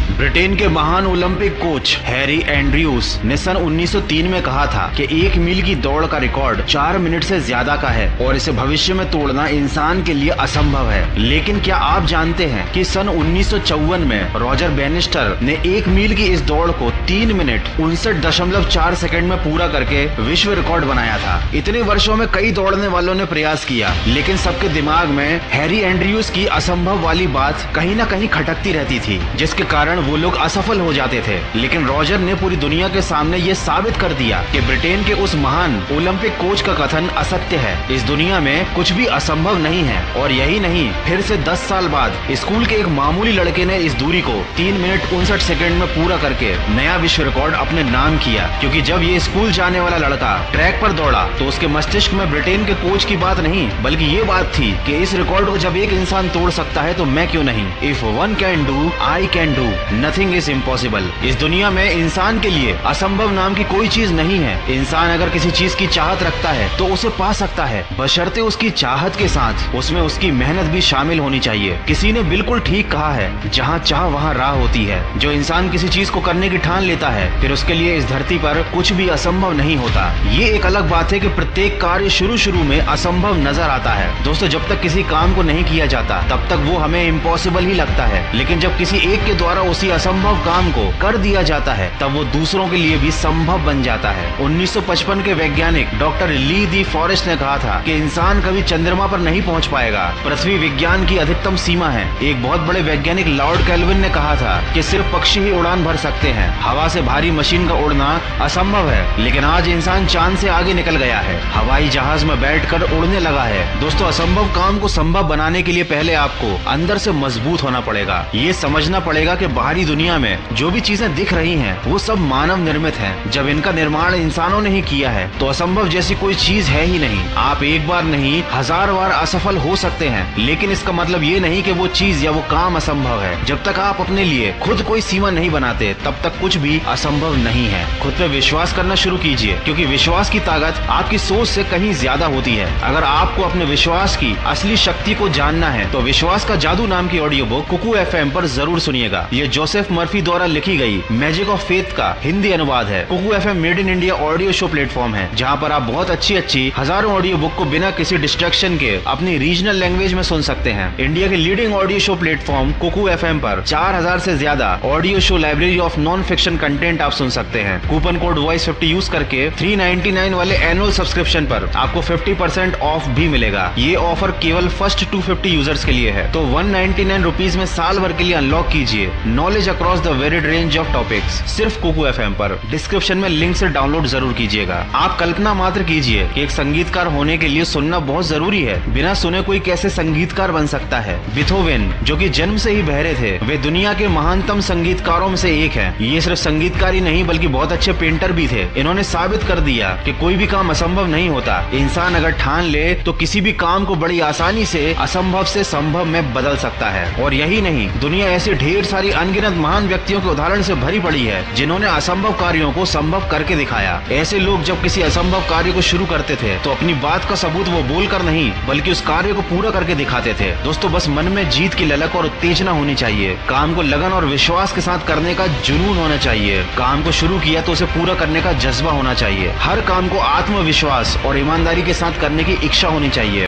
Britain के महान Olympic coach Harry Andrews ने सन 1903 में कहा था कि 1 मील की दौड़ का रिकॉर्ड 4 मिनट से ज्यादा का है और इसे भविष्य में तोड़ना इंसान के लिए असंभव है। लेकिन क्या आप जानते हैं कि सन 1954 में रॉजर बैनिस्टर ने 1 मील की इस दौड़ को 3 मिनट 59.4 सेकंड में पूरा करके विश्व रिकॉर्ड बनाया था। इतने वर्षों में कई दौड़ने वालों ने प्रयास किया, लेकिन सबके दिमाग में हैरी एंड्रयूज की असंभव वाली बात कहीं न कहीं खटकती रहती थी, जिसके कारण वो लोग असफल हो जाते थे। लेकिन रॉजर ने पूरी दुनिया के सामने ये साबित कर दिया कि ब्रिटेन के उस महान ओलंपिक कोच का कथन असत्य है। इस दुनिया में कुछ भी असंभव नहीं है। और यही नहीं, फिर से 10 साल बाद स्कूल के एक मामूली लड़के ने इस दूरी को 3 मिनट 59 सेकंड में पूरा करके नया विश्व रिकॉर्ड अपने नाम किया। क्योंकि जब ये स्कूल जाने वाला लड़का ट्रैक पर दौड़ा तो उसके मस्तिष्क में ब्रिटेन के कोच की बात नहीं, बल्कि ये बात थी कि इस रिकॉर्ड को जब एक इंसान तोड़ सकता है तो मैं क्यों नहीं। If one can do, I can do, nothing is impossible. इस दुनिया में इंसान के लिए असंभव नाम की कोई चीज नहीं है। इंसान अगर किसी चीज की चाहत रखता है तो उसे पा सकता है, बशर्ते उसकी चाहत के साथ उसमें उसकी मेहनत भी शामिल होनी चाहिए। किसी ने बिल्कुल ठीक कहा है, जहाँ चाह वहाँ राह होती है। जो इंसान किसी चीज को करने की ठान लेता है, फिर उसके लिए इस धरती पर कुछ भी असंभव नहीं होता। ये एक अलग बात है कि प्रत्येक कार्य शुरू में असंभव नजर आता है। दोस्तों, जब तक किसी काम को नहीं किया जाता तब तक वो हमें इम्पॉसिबल ही लगता है, लेकिन जब किसी एक के द्वारा उसी असंभव काम को कर दिया जाता है तब वो दूसरों के लिए भी संभव बन जाता है। 1955 के वैज्ञानिक डॉक्टर ली दी फॉरेस्ट ने कहा था कि इंसान कभी चंद्रमा पर नहीं पहुंच पाएगा, पृथ्वी विज्ञान की अधिकतम सीमा है। एक बहुत बड़े वैज्ञानिक लॉर्ड केल्विन ने कहा था कि सिर्फ पक्षी ही उड़ान भर सकते हैं, हवा से भारी मशीन का उड़ना असंभव है। लेकिन आज इंसान चांद से आगे निकल गया है, हवाई जहाज में बैठकर उड़ने लगा है। दोस्तों, असंभव काम को संभव बनाने के लिए पहले आपको अंदर से मजबूत होना पड़ेगा। ये समझना पड़ेगा कि बाहरी दुनिया में जो भी चीजें दिख रही हैं वो सब मानव निर्मित हैं। जब इनका निर्माण इंसानों ने ही किया है तो असंभव जैसी कोई चीज है ही नहीं। आप एक बार नहीं 1000 बार असफल हो सकते हैं, लेकिन इसका मतलब ये नहीं कि वो चीज या वो काम असंभव है। जब तक आप अपने लिए खुद कोई सीमा नहीं बनाते तब तक कुछ भी असंभव नहीं है। खुद पे विश्वास करना शुरू कीजिए, क्योंकि विश्वास की ताकत आपकी सोच से कहीं ज्यादा होती है। अगर आपको अपने विश्वास की असली शक्ति को जानना है तो विश्वास का जादू नाम की ऑडियो बुक कुकू FM पर जरूर सुनिएगा। ये जोसेफ मर्फी द्वारा लिखी गई मैजिक ऑफ फेथ का हिंदी अनुवाद है। Kuku FM made in India audio show platform है, जहाँ पर आप बहुत अच्छी हजारों ऑडियो बुक को बिना किसी डिस्ट्रैक्शन के अपनी रीजनल लैंग्वेज में सुन सकते हैं। इंडिया के leading audio show platform Kuku FM पर 4000 से ज्यादा audio show library of non fiction content आप सुन सकते हैं। कूपन कोड वॉइस 50 यूज करके 399 वाले एनुअल सब्सक्रिप्शन पर आपको 50% ऑफ भी मिलेगा। ये ऑफर केवल फर्स्ट 250 यूजर्स के लिए है, तो 199 रुपीज में साल भर के लिए अनलॉक कीजिए knowledge across the varied range of topics, सिर्फ कुकू FM पर। डिस्क्रिप्शन में लिंक से डाउनलोड जरूर कीजिएगा। आप कल्पना मात्र कीजिए कि एक संगीतकार होने के लिए सुनना बहुत जरूरी है। बिना सुने कोई कैसे संगीतकार बन सकता है। बीथोवेन, जो कि जन्म से ही बहरे थे, वे दुनिया के महानतम संगीतकारों में से एक है। ये सिर्फ संगीतकार ही नहीं बल्कि बहुत अच्छे पेंटर भी थे। इन्होंने साबित कर दिया कि कोई भी काम असंभव नहीं होता। इंसान अगर ठान ले तो किसी भी काम को बड़ी आसानी से असंभव से संभव में बदल सकता है। और यही नहीं, दुनिया ऐसे ढेर सारी अनगिनत महान व्यक्तियों के उदाहरण से भरी पड़ी है जिन्होंने असंभव कार्यों को संभव करके दिखाया। ऐसे लोग जब किसी असंभव कार्य को शुरू करते थे तो अपनी बात का सबूत वो बोलकर नहीं बल्कि उस कार्य को पूरा करके दिखाते थे। दोस्तों, बस मन में जीत की ललक और उत्तेजना होनी चाहिए। काम को लगन और विश्वास के साथ करने का जुनून होना चाहिए। काम को शुरू किया तो उसे पूरा करने का जज्बा होना चाहिए। हर काम को आत्मविश्वास और ईमानदारी के साथ करने की इच्छा होनी चाहिए।